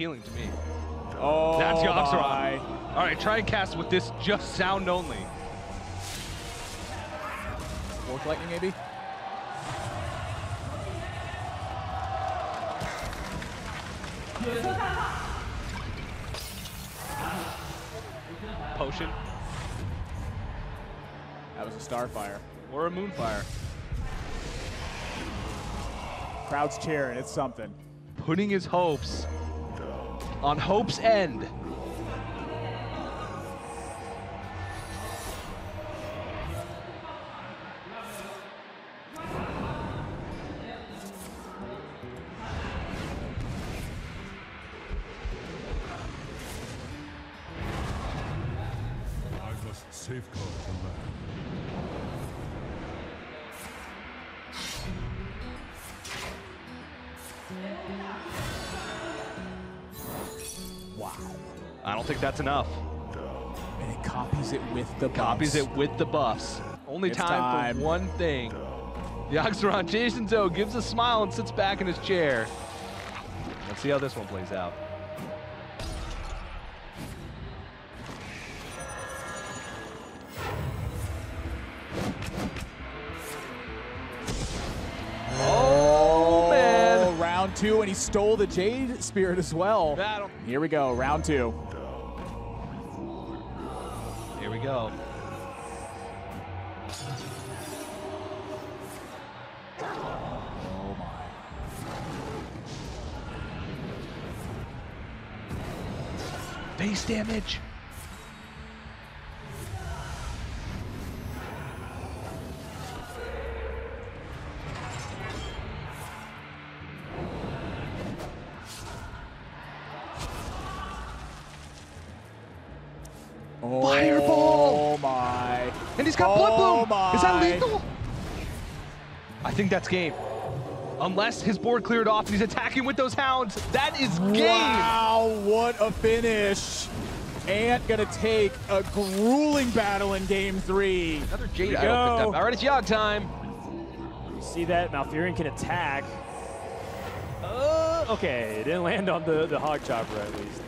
healing to me. Oh, that's Yoxeron. All right, try and cast with this just sound only. Fork lightning, maybe? Potion. That was a Starfire. Or a Moonfire. Crowd's cheering, it's something. Putting his hopes on Hope's End. I must safeguard the land. Wow. I don't think that's enough. And it copies it with the buffs. Copies it with the buffs. Only time for one thing. Yoxeron, Jason Zoe gives a smile and sits back in his chair. Let's see how this one plays out. Oh, man. Round 2, and he stole the Jade Spirit as well. Here we go, round 2. Here we go. Oh my. Base damage. Fireball! Oh my. And he's got Blood Bloom! My. Is that lethal? I think that's game. Unless his board cleared off and he's attacking with those hounds, that is game! Wow, what a finish. Ant gonna take a grueling battle in game 3. Another Jade Idol picked up. All right, it's Yogg time. You see that? Malfurion can attack. Okay, it didn't land on the Hog Chopper at least.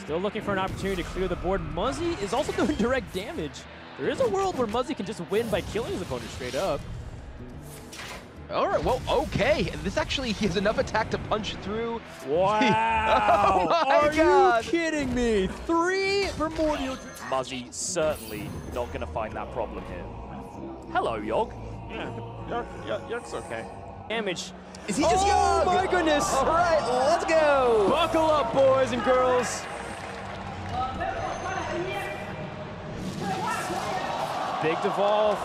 Still looking for an opportunity to clear the board. Muzzy is also doing direct damage. There is a world where Muzzy can just win by killing his opponent straight up. All right, well, okay. And this actually, he has enough attack to punch through. Wow! Oh Are God. you kidding me? 3 primordial. Muzzy certainly not going to find that problem here. Hello, Yogg. Yeah, Yogg's okay. Damage. Is he just Oh my goodness! All right, let's go. Buckle up, boys and girls. Big devolve.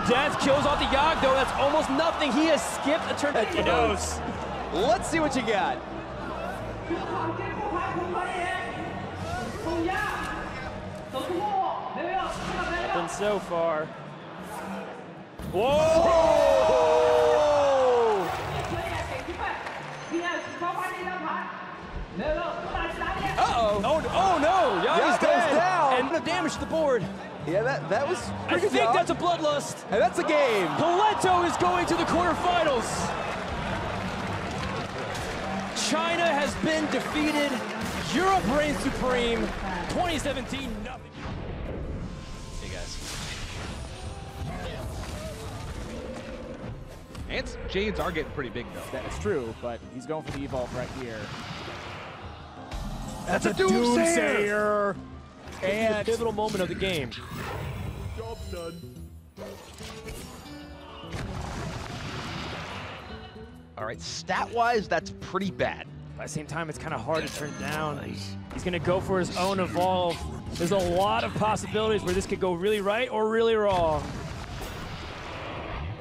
Death kills off the Yogg, though. That's almost nothing. He has skipped a turn. He knows. Let's see what you got. Nothing so far. Whoa! Uh-oh. Oh no! Yogg is Yogg dead. goes down. And the damage to the board. Yeah, that was I pretty think good. that's a bloodlust. And that's a game. Paleto is going to the quarterfinals. China has been defeated. Europe reigns supreme. 2017, nothing. Hey, guys. Ant's Jades are getting pretty big, though. That's true, but he's going for the evolve right here. That's a Doomsayer! And the pivotal moment of the game. Job's done. All right, stat-wise, that's pretty bad. At the same time, it's kind of hard to turn down. He's going to go for his own evolve. There's a lot of possibilities where this could go really right or really wrong.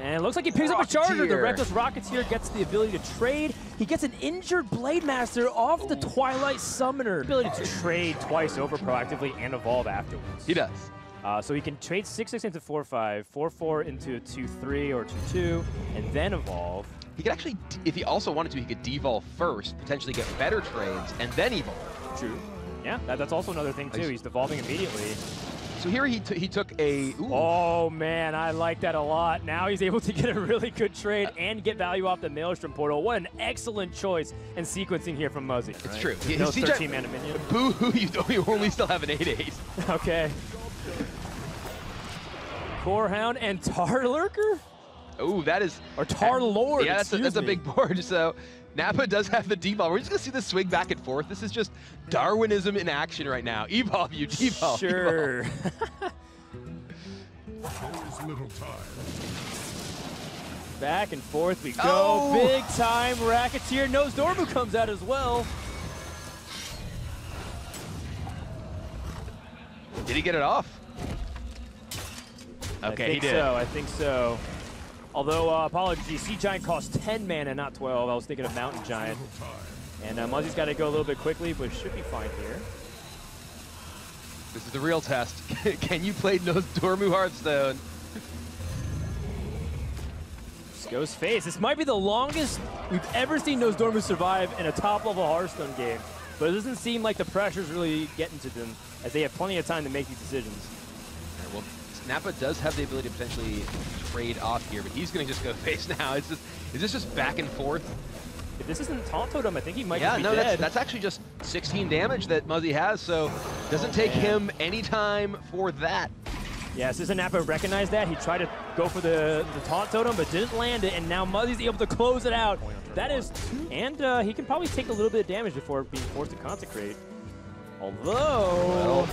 And it looks like he picks up a charger. The Reckless Rocketeer gets the ability to trade. He gets an injured Blade Master off the Twilight Summoner. Ability to trade twice over proactively and evolve afterwards. He does. So he can trade 6/6 into 4/5, 4/4 into a 2/3 or 2/2, and then evolve. He could actually, if he also wanted to, he could devolve first, potentially get better trades, and then evolve. True. Yeah, that's also another thing too. He's devolving immediately. So here he took a. Ooh. Oh man, I like that a lot. Now he's able to get a really good trade and get value off the Maelstrom portal. What an excellent choice and sequencing here from Muzzy. It's true. No 13-mana minion. Boo-hoo, you only still have an 8/8. Okay. Corehound and Tar Lurker? Oh, that is. Or Tar Lord. Yeah, that's a big board. So Nappa does have the devolve. We're just going to see this swing back and forth. This is just Darwinism in action right now. Evolve, you devolve. Sure. There's little time. Back and forth we go. Oh. Big time Racketeer. Nose Dormu comes out as well. Did he get it off? Okay, he did. I think so. Although, apologies, Sea Giant costs 10 mana, not 12. I was thinking of Mountain Giant. And Muzzy's got to go a little bit quickly, but should be fine here. This is the real test. Can you play Nose Dormu Hearthstone? Just goes face. This might be the longest we've ever seen Nose Dormu survive in a top-level Hearthstone game. But it doesn't seem like the pressure's really getting to them, as they have plenty of time to make these decisions. Right, well, Nappa does have the ability to potentially trade off here, but he's going to just go face now. Is this just back and forth? If this isn't Taunt Totem, I think he might just be no, dead. that's actually just 16 damage that Muzzy has, so doesn't take him any time for that. Yeah, Sister Nappa recognized that. He tried to go for the Taunt Totem, but didn't land it, and now Muzzy's able to close it out. That is two, and he can probably take a little bit of damage before being forced to consecrate. Although...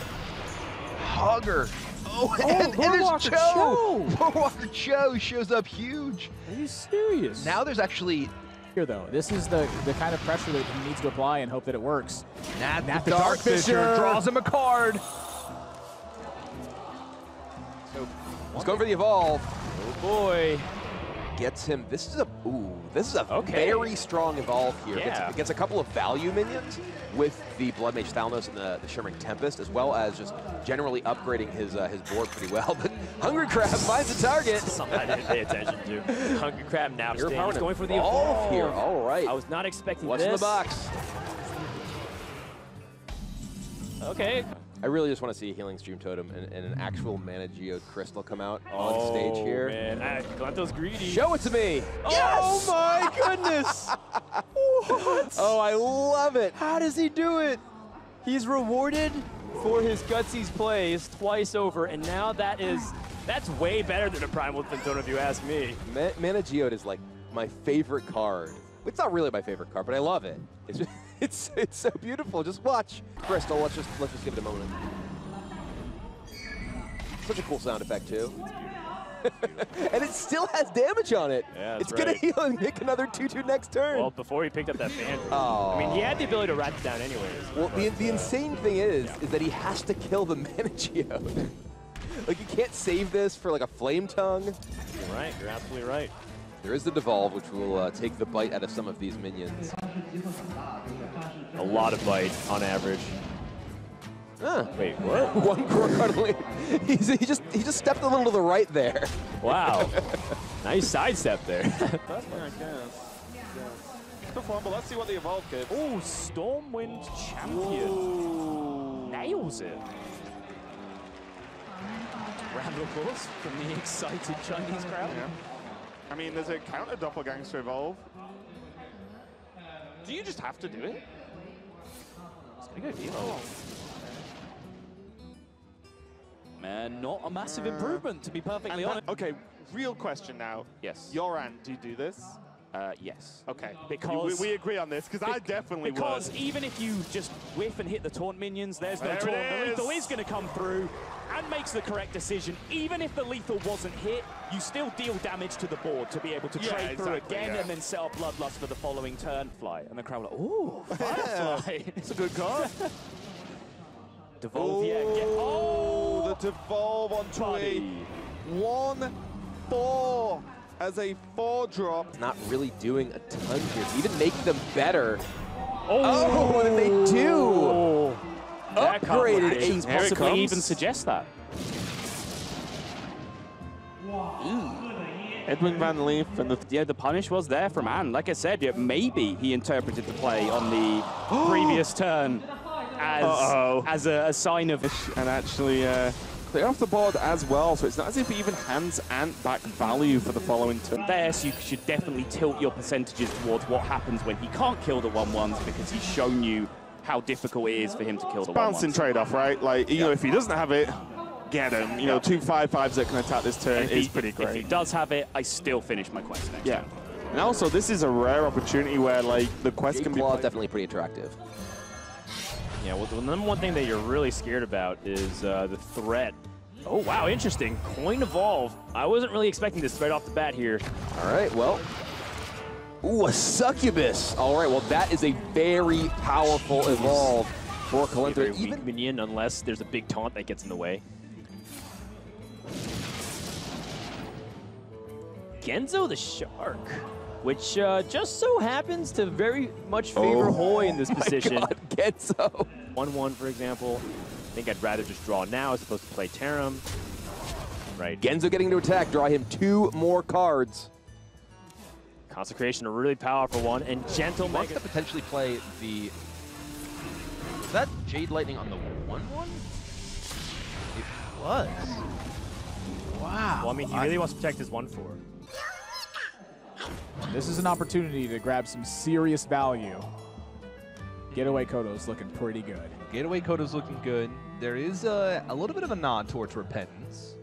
Hogger. Oh, and there's Cho! Walker Cho shows up huge. Are you serious? Now there's actually... Here though, this is the kind of pressure that he needs to apply and hope that it works. Nat the Darkfisher draws him a card. So he's going for the evolve. Oh boy. Gets him. This is a very strong evolve here. Yeah. Gets a couple of value minions with the Blood Mage Thalnos and the Shimmering Tempest, as well as just generally upgrading his board pretty well. But Hungry Crab finds the target. Something I didn't pay attention to. Hungry Crab now He's going for the evolve here. All right. I was not expecting What's this. in the box? Okay. I really just want to see a Healing Stream Totem and an actual Mana Geode Crystal come out on stage here. Man, Glento's greedy. Show it to me. Yes! Oh my goodness! What? Oh, I love it. How does he do it? He's rewarded for his gutsies plays twice over, and now that's way better than a Primal Fantone if you ask me. Mana Geode is like my favorite card. It's not really my favorite card, but I love it. It's so beautiful. Just watch. Crystal, let's just give it a moment. Such a cool sound effect too. And it still has damage on it. Yeah, it's gonna heal and make another 2/2 next turn. Well, before he picked up that fan. Oh. I mean, he had the ability to rat it down anyways. Well, the insane thing is that he has to kill the Mana Geode. Like, you can't save this for like a Flame Tongue. You're right. You're absolutely right. There is the Devolve, which will take the bite out of some of these minions. A lot of bite on average. Wait, what? One core card lead. He just stepped a little to the right there. Wow. Nice sidestep there. That's what I guess. Tough one, but let's see what the evolve gives. Oh, Stormwind Champion. Ooh. Nails it. Round of applause from the excited Chinese crowd. Yeah. I mean, there's a counter Doppelganger evolve. Do you just have to do it? It's gonna go devolve. Man, not a massive improvement, to be perfectly honest. Okay, real question now. Yes. Yoran, do you do this? Yes. Okay. Because we agree on this, because I definitely would. Because even if you just whiff and hit the taunt minions, there's no There taunt. it The is. lethal is going to come through and makes the correct decision. Even if the lethal wasn't hit, you still deal damage to the board to be able to trade through exactly, again and then set up Bloodlust for the following turn. Fly. And the crowd were like, ooh, Firefly. It's a good card. Devolve, yeah. Oh, the devolve onto buddy. a 1/4 as a 4-drop. Not really doing a ton here. Even make them better. Oh, and they do. That Upgraded actions Here it possibly comes. even suggest that. Edwin Van Leaf and The punish was there from Anne. Like I said, maybe he interpreted the play on the previous turn as a sign of... and actually clear off the board as well, so it's not as if he even hands Ant back value for the following turn. There, so you should definitely tilt your percentages towards what happens when he can't kill the 1/1s, because he's shown you how difficult it is for him to kill the 1/1s. Bouncing trade-off, right? Like, you know, if he doesn't have it, get him. You know, 2 5/5s that can attack this turn is pretty great. If he does have it, I still finish my quest next turn. And also, this is a rare opportunity where, like, the quest can be Claw is definitely pretty attractive. Yeah, well, the number one thing that you're really scared about is the threat. Oh, wow, interesting. Coin Evolve. I wasn't really expecting this right off the bat here. All right, well. Ooh, a Succubus. All right, well, that is a very powerful evolve for Kalento. Even weak minion, unless there's a big taunt that gets in the way. Genzo the Shark, which just so happens to very much favor Hoy in this position. God, Genzo. 1/1, for example. I think I'd rather just draw now as opposed to play Tarim. Right. Genzo getting to attack, draw him 2 more cards. Consecration, a really powerful one, and Gentle Wants Mega. to potentially play the... Is that Jade Lightning on the 1/1? It was. Wow. Well, I mean, he really wants to protect his 1/4. This is an opportunity to grab some serious value. Getaway Kodo's looking pretty good. Getaway Kodo's looking good. There is a little bit of a nod towards Repentance,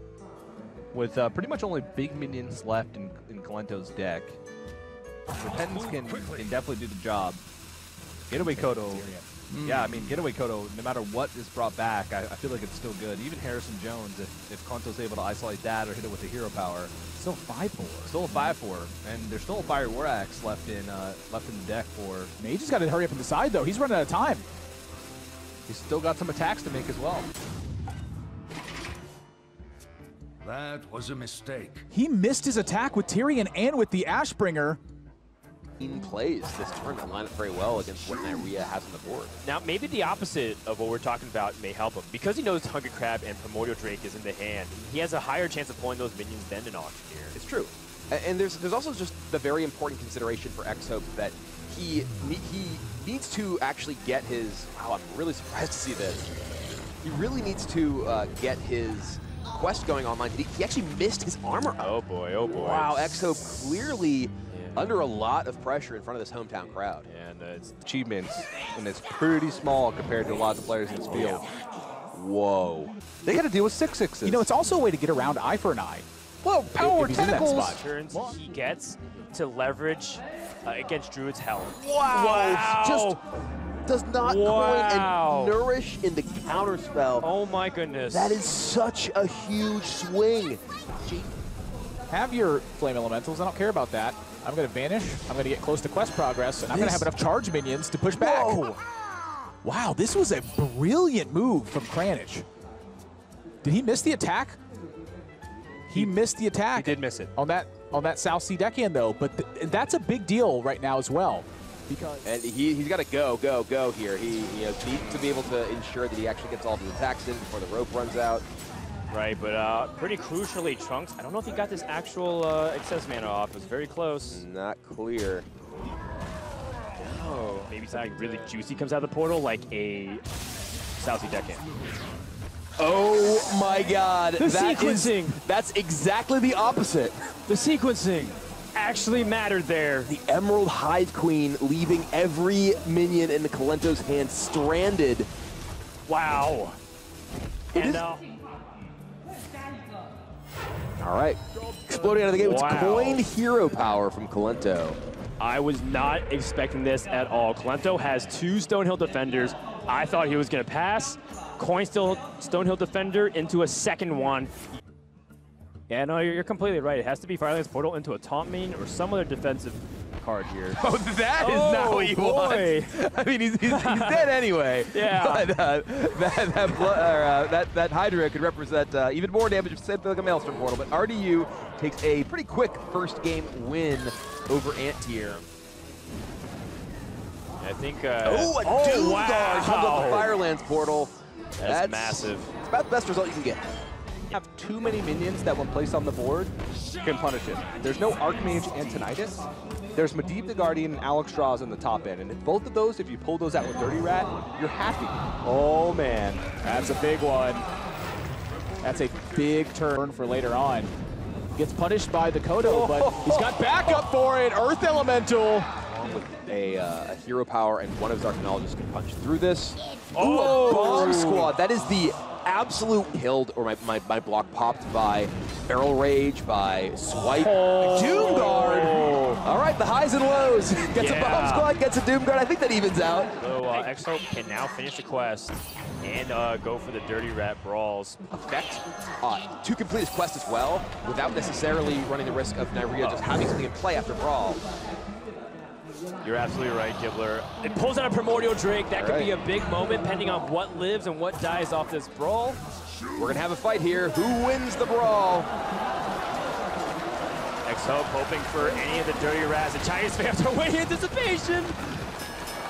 with pretty much only big minions left in Kalento's deck. Repentance can definitely do the job. Getaway Kodo, yeah, I mean, Getaway Kodo, no matter what is brought back, I feel like it's still good. Even Harrison Jones, if Kalento's able to isolate that or hit it with a hero power. Still 5/4. Still a 5/4, and there's still a Fire War Axe left in the deck for... Mage just got to hurry up and decide, though. He's running out of time. He's still got some attacks to make as well. That was a mistake. He missed his attack with Tyrion and with the Ashbringer. Plays this turn can line up very well against what Nyria has on the board. Now, maybe the opposite of what we're talking about may help him. Because he knows Hungry Crab and Primordial Drake is in the hand, he has a higher chance of pulling those minions than an Auctioneer. It's true. And there's also just the very important consideration for X-Hope that he needs to actually get his... Wow, I'm really surprised to see this. He really needs to get his quest going online. He actually missed his armor up. Oh boy, oh boy. Wow, X-Hope clearly under a lot of pressure in front of this hometown crowd. And it's achievements, and it's pretty small compared to a lot of the players in this field. Whoa. They got to deal with 6/6s. You know, it's also a way to get around eye for an eye. Whoa, power if he's in that tentacles! spot. Turns he gets to leverage against Druid's Helm. Wow. Just does not coin and nourish in the counter spell. Oh my goodness. That is such a huge swing. Have your Flame Elementals. I don't care about that. I'm going to vanish. I'm going to get close to quest progress, and I'm going to have enough charge minions to push back. Whoa. Wow, this was a brilliant move from Kranich. Did he miss the attack? He missed the attack. He did miss it. On that South Sea deckhand, though. But that's a big deal right now as well. Because And he's got to go here. He needs to be able to ensure that he actually gets all of his attacks in before the rope runs out. Right, but pretty crucially, Trunks, I don't know if he got this actual excess mana off. It was very close. Not clear. Oh, maybe something really juicy comes out of the portal, like a South Sea deckhand. Oh my God. The sequencing. That's exactly the opposite. The sequencing actually mattered there. The Emerald Hive Queen leaving every minion in the Kalento's hand stranded. Wow. And all right. Exploding out of the gate with Wow. coined hero power from Kalento. I was not expecting this at all. Kalento has 2 Stonehill Defenders. I thought he was going to pass. Coin Stonehill Defender into a second one. Yeah, no, you're completely right. It has to be Firelance Portal into a Taunt Main or some other defensive card here. Oh, that is not what you want. I mean, he's dead anyway. Yeah. But that Hydra could represent even more damage if sent like a Maelstrom Portal. But RDU takes a pretty quick first game win over Ant-Tier. I think. Doom wow. Guard comes up the Firelands Portal. That's massive. It's about the best result you can get. Have too many minions that when placed on the board can punish it. There's no Archmage and Tinnitus. There's Medivh the Guardian and Alex Strauss in the top end. And if both of those, if you pull those out with Dirty Rat, you're happy. oh man, that's a big one. That's a big turn for later on. Gets punished by the Kodo, but he's got backup for it. Earth Elemental. With a hero power and one of his archaeologists can punch through this. Oh! A bomb squad. That is the absolute killed, or my block popped by Barrel Rage, by Swipe. Doom Guard. All right, the highs and lows. Gets a bomb squad, gets a Doom Guard. I think that evens out. So X-Hope can now finish the quest and go for the Dirty Rat Brawls. Effect to complete his quest as well, without necessarily running the risk of Nyria just having something in play after Brawl. You're absolutely right, Gibbler. It pulls out a Primordial Drake. That could be a big moment, depending on what lives and what dies off this Brawl. We're going to have a fight here. Who wins the Brawl? X-Hope hoping for any of the Dirty Rats. The Chinese fans are waiting in anticipation.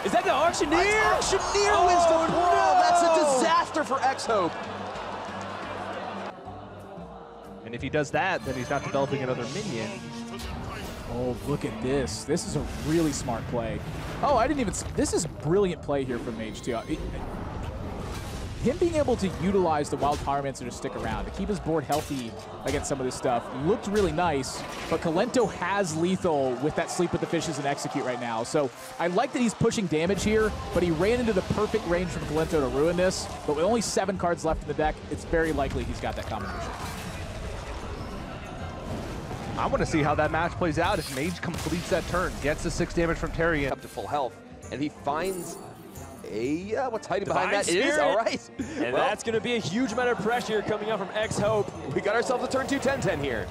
Is that the Auctioneer? Auctioneer wins the Brawl. That's a disaster for X-Hope. And if he does that, then he's not developing another minion. Oh, look at this. This is a really smart play. Oh, I didn't even... This is brilliant play here from H2. Him being able to utilize the Wild Pyromancer to stick around, to keep his board healthy against some of this stuff, looked really nice, but Kolento has lethal with that Sleep with the Fishes and Execute right now. So I like that he's pushing damage here, but he ran into the perfect range from Kolento to ruin this. But with only 7 cards left in the deck, it's very likely he's got that combination. I want to see how that match plays out if Mage completes that turn, gets the 6 damage from Tarion. Up to full health, and he finds a, what's hiding Divine behind that? Spirit. It is, all right. And that's going to be a huge amount of pressure coming out from X-Hope. We got ourselves a turn 2 10-10 here.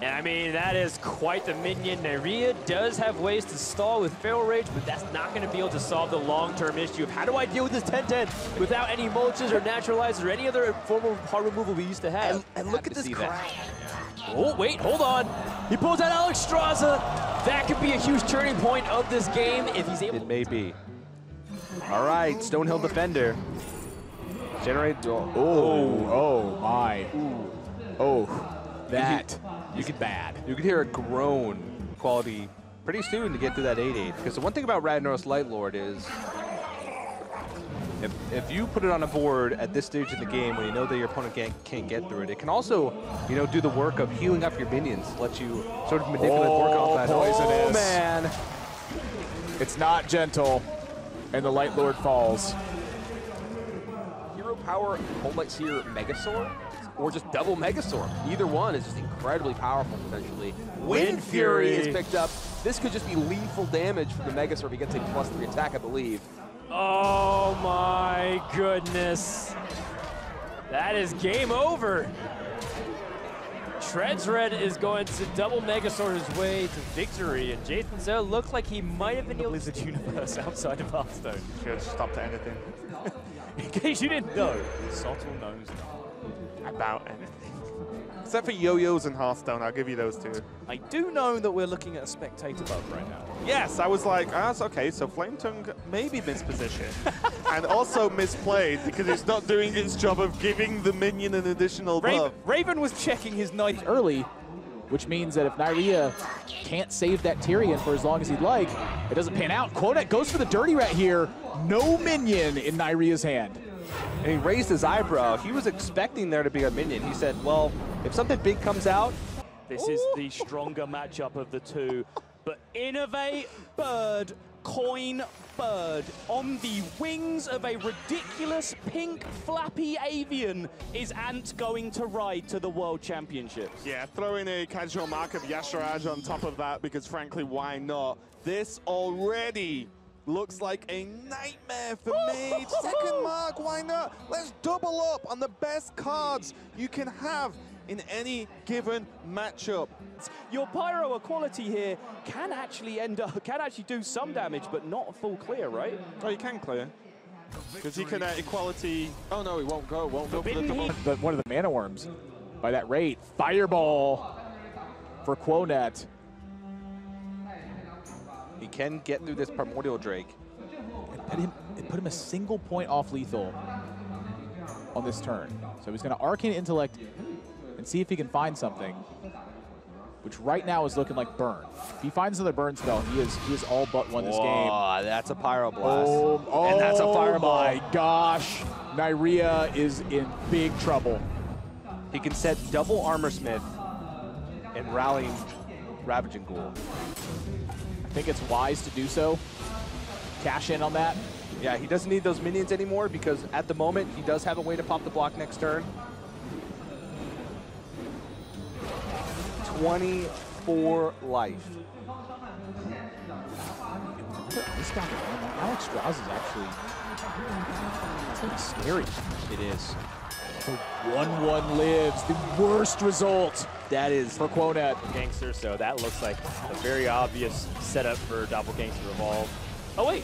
And I mean, that is quite the minion. Nyria does have ways to stall with Feral Rage, but that's not going to be able to solve the long-term issue of how do I deal with this 10-10 without any mulches or naturalizers or any other form of hard removal we used to have. And look at this crowd. Oh, wait, hold on. He pulls out Alex Straza. That could be a huge turning point of this game if he's able. It may be. All right, Stonehill Defender. Generate. Oh my. Oh, that is bad. You could hear a groan quality pretty soon to get to that 8-8. Because the one thing about Ragnaros Lightlord is if you put it on a board at this stage in the game when you know that your opponent can't get through it, it can also, you know, do the work of healing up your minions, let you sort of manipulate work off that. Poisonous. Oh, man. It's not gentle, and the Light Lord falls. Hero power, Coldlight's here, Megasaur, or just double Megasaur. Either one is just incredibly powerful potentially. Wind Fury is picked up. This could just be lethal damage from the Megasaur if he gets a +3 attack, I believe. Oh my goodness. That is game over. Treadsred is going to double Megasaur his way to victory, and Jason Zell looks like he might have been able to Blizzard universe outside of Hearthstone. Should have stopped at anything. In case you didn't know, Sottle knows About anything. Except for yo-yos and Hearthstone, I'll give you those two. I do know that we're looking at a spectator bug right now. Yes, I was like, that's okay, so Flame Tongue may be mispositioned. And also misplayed because it's not doing its job of giving the minion an additional buff. Raven was checking his knight Early, which means that if Nyria can't save that Tyrion for as long as he'd like, it doesn't pan out. Quonet goes for the Dirty Rat here. No minion in Nyria's hand. And he raised his eyebrow. He was expecting there to be a minion. He said, well, if something big comes out. This is the stronger matchup of the two. But Innovate Bird, Coin Bird, on the wings of a ridiculous pink flappy avian, is Ant going to ride to the World Championships? Yeah, throw in a casual mark of Yasharaj on top of that because frankly, why not? This already looks like a nightmare for me. Second mark, why not? Let's double up on the best cards you can have in any given matchup. Your Pyro Equality here can actually do some damage, but not a full clear, right? Oh, you can clear. Because he can equality. Oh no, he won't go. Won't go for the double. But one of the Mana Worms by that rate. Fireball for Quonet. He can get through this Primordial Drake. It put him a single point off lethal on this turn. So he's going to Arcane Intellect and see if he can find something. which right now is looking like burn. If he finds another burn spell, he is all but won this game. Oh, that's a Pyroblast. Oh, and that's a Fireball. My gosh. Nyria is in big trouble. He can set double Armor Smith and rallying Ravaging Ghoul. I think it's wise to do so. Cash in on that. Yeah, he doesn't need those minions anymore because at the moment he does have a way to pop the block next turn. 24 life. This guy, Alex Strauss is actually, it's gonna be scary. It is. The 1-1 lives, the worst result. That is for Quonet. Gangster, so that looks like a very obvious setup for Doppelgangster Evolve. Oh wait,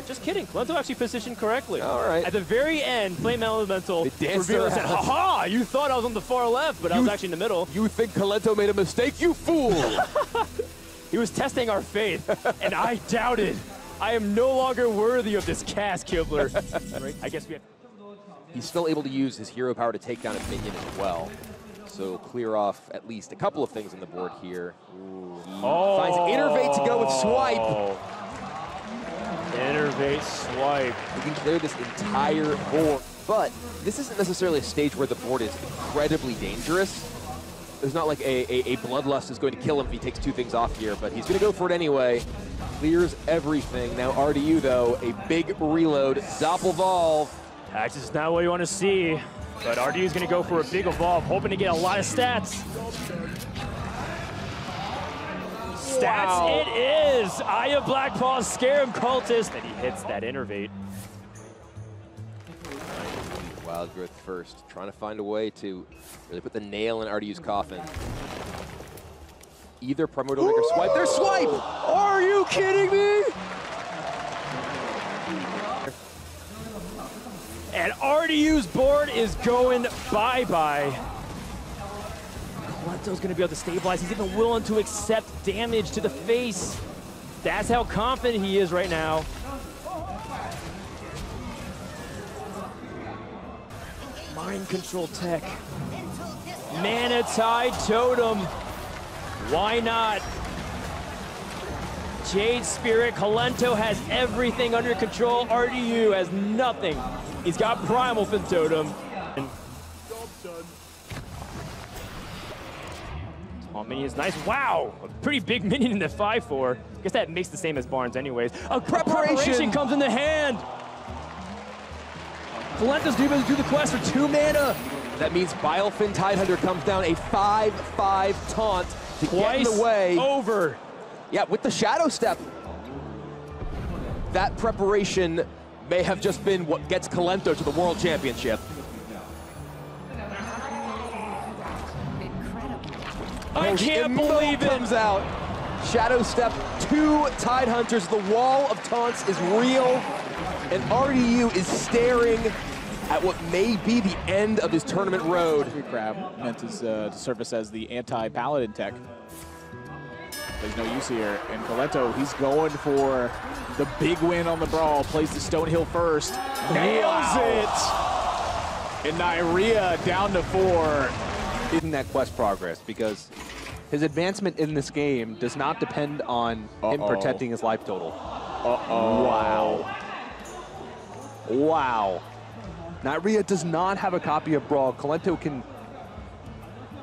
just kidding. Colento actually positioned correctly. All right. At the very end, Flame Elemental danced revealed and said, around. "Ha ha! You thought I was on the far left, but I was actually in the middle." You think Colento made a mistake, you fool! He was testing our faith, and I doubted. I am no longer worthy of this cast, Kibler. I guess we have. He's still able to use his hero power to take down a minion as well. So clear off at least a couple of things on the board here. Oh. Finds Innervate to go with Swipe. Innervate Swipe. He can clear this entire board. But this isn't necessarily a stage where the board is incredibly dangerous. There's not like a Bloodlust is going to kill him if he takes two things off here, but he's going to go for it anyway. Clears everything. Now RDU, though, a big reload. Doppelvolve. Axis is not what you want to see, but RDU is going to go for a big evolve, hoping to get a lot of stats. Stats it is! Eye of Blackpaw's Scarab Cultist, and he hits that Innervate. Wild Growth first, trying to find a way to really put the nail in RDU's coffin. Either Primordial Maker Swipe. There's Swipe! Are you kidding me? And RDU's board is going bye-bye. Colento's going to be able to stabilize. He's even willing to accept damage to the face. That's how confident he is right now. Mind control tech. Mana Tide Totem. Why not? Jade Spirit. Colento has everything under control. RDU has nothing. He's got Primal Fin Totem. Small minion is nice. Wow, a pretty big minion in the 5/4. Guess that makes the same as Barnes anyways. A preparation comes in the hand. Colento's going to do the quest for 2 mana. That means Bilefin Tidehunter comes down a 5/5 taunt to get in the way. Over. Yeah, with the Shadow Step. That preparation may have just been what gets Colento to the World Championship. I can't believe it. Comes out. Shadow Step, 2 Tidehunters. The wall of taunts is real, and RDU is staring at what may be the end of his tournament road. Crab meant to service as the anti-paladin tech. There's no use here. And Colento, he's going for the big win on the brawl. Plays the Stonehill first. Nails it! And Nyria down to 4. in that quest progress because his advancement in this game does not depend on him protecting his life total. Wow. Wow. Nyria does not have a copy of Brawl. Colento can,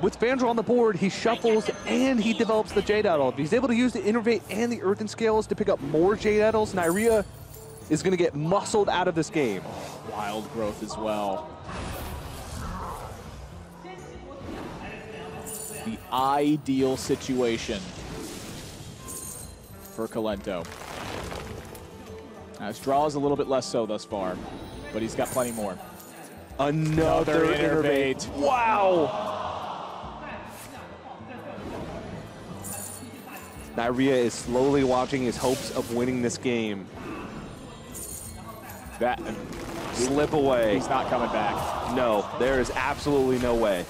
with Fandral on the board, he shuffles and he develops the Jade Idol. If he's able to use the Innervate and the Earthen Scales to pick up more Jade Idols, Nyria is going to get muscled out of this game. Wild Growth as well. The ideal situation for Colento. His draw is a little bit less so thus far, but he's got plenty more. Another Innervate. Wow! Nyria is slowly watching his hopes of winning this game slip away. He's not coming back. No, there is absolutely no way.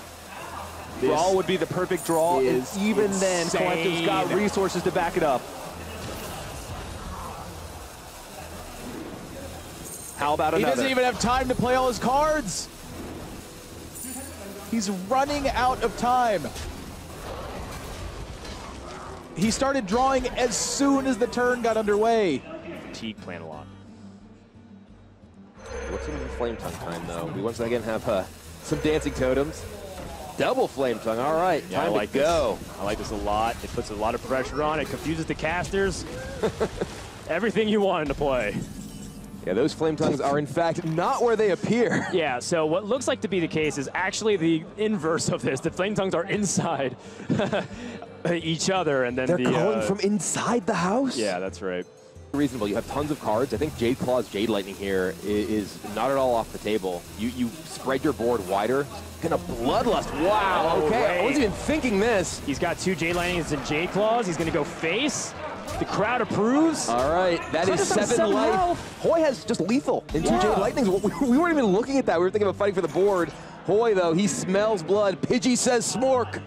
Draw would be the perfect draw, and even then, Colento's got resources to back it up. How about another? He doesn't even have time to play all his cards. He's running out of time. He started drawing as soon as the turn got underway. Fatigue playing a lot. What's in Flame Tongue time, though? We once again have some dancing totems. Double Flame Tongue, all right, Yeah, time I like to go. This. I like this a lot. It puts a lot of pressure on. It confuses the casters. Everything you wanted to play. Yeah, those Flame Tongues are, in fact, not where they appear. Yeah, so what looks like to be the case is actually the inverse of this. The Flame Tongues are inside each other, and then They're calling from inside the house? Yeah, that's right. Reasonable. You have tons of cards. I think Jade Claw's Jade Lightning here is not at all off the table. You spread your board wider. Gonna Bloodlust. Wow, Oh, okay. I wait. wasn't even thinking this. He's got 2 Jade Lightnings and Jade Claws. He's going to go face. The crowd approves. All right, that is 7 life. health. Hoy has just lethal in 2 Yeah. Jade Lightnings. We weren't even looking at that. We were thinking about fighting for the board. Hoy, though, he smells blood. Pidgey says smork.